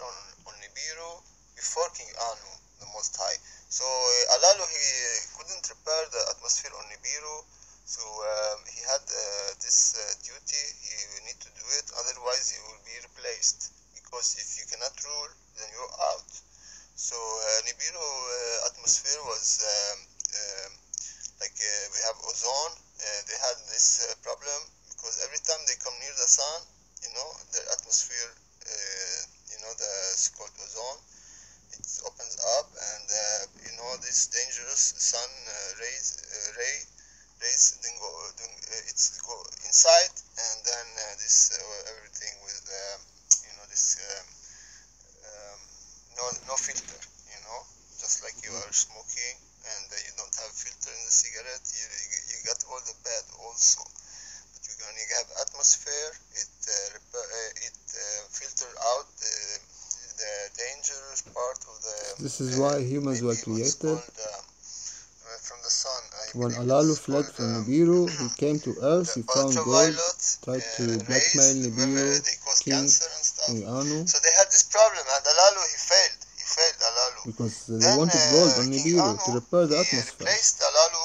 on Nibiru before King Anu, the Most High. So Alalu, he couldn't repair the atmosphere on Nibiru, so he had this duty. He need to do it, otherwise he will be replaced. Because if you cannot rule, then you're out. So Nibiru atmosphere was we have ozone. They had this problem because every time they come near the sun, their atmosphere, it's called ozone. It opens up, and this dangerous sun rays then go inside, and then this everything with this no filter, just like you are smoking and you don't have filter in the cigarette, you got all the bad also. But when you have atmosphere, it filter out the dangerous part of the. This is why humans were created. From the sun. When Alalu fled from Nibiru, he came to Earth. He found gold, tried to blackmail Nibiru, King Anu. So they had this problem, and Alalu, he failed. Alalu. Because they wanted gold on Nibiru to repair the atmosphere. Replaced Alalu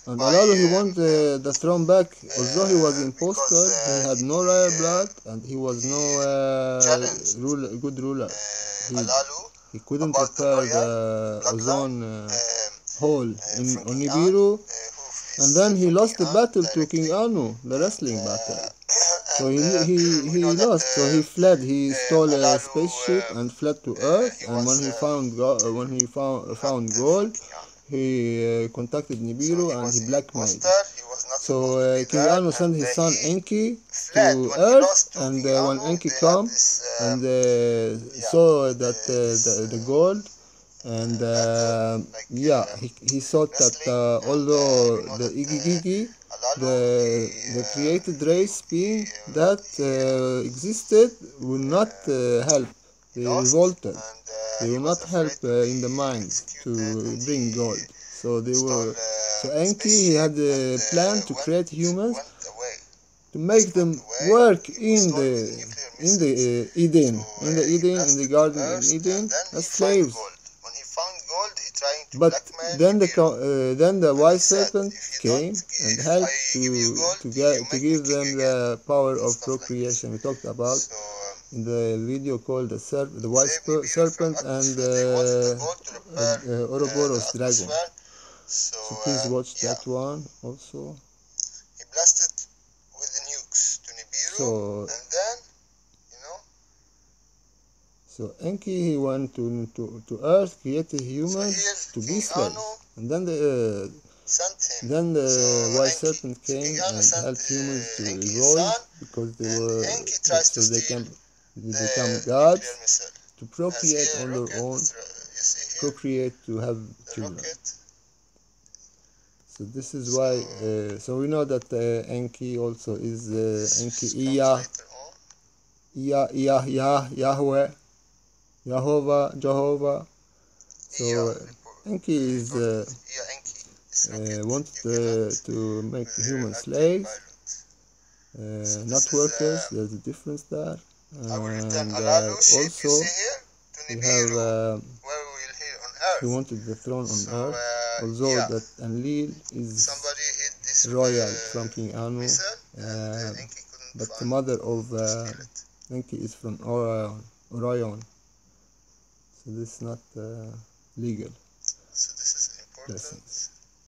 and Alalu, he wanted the throne back. Although he was impostor, he had no royal blood, and he was no good ruler. He couldn't repair the ozone hole on Nibiru, and then he lost the battle to King Anu, the wrestling battle. So he lost. So he fled. He stole a spaceship and fled to Earth. And when he found gold, he contacted Nibiru and he blackmailed. So King Anu sent his son Enki to Earth, and when Enki came and saw that the gold. And he thought that although the Igigi, the created race being that existed, would not help. They revolted. They would not help in the mind to bring gold. So they were. So Enki, he had a plan to create humans, to make them work in the Eden, in the Garden of Eden, as slaves. But then the wise serpent came and helped to give them the power of procreation. We talked about in the video called the wise serpent and the Ouroboros dragon. So please watch that one also. He blasted with the nukes to Nibiru, and then So Enki, he went to Earth, created humans to be slaves, and then the wise serpent came and helped humans to evolve because they were so they can become gods, to procreate on their own, procreate to have children. So this is why. So we know that Enki also is Enki Yahweh. Jehovah. So Enki is wanted to make human slaves, not workers. There's a difference there. And also we have he wanted the throne on Earth, although that Enlil is royal from King Anu, but the mother of Enki is from Orion. So this is not legal. So this is important. Blessings.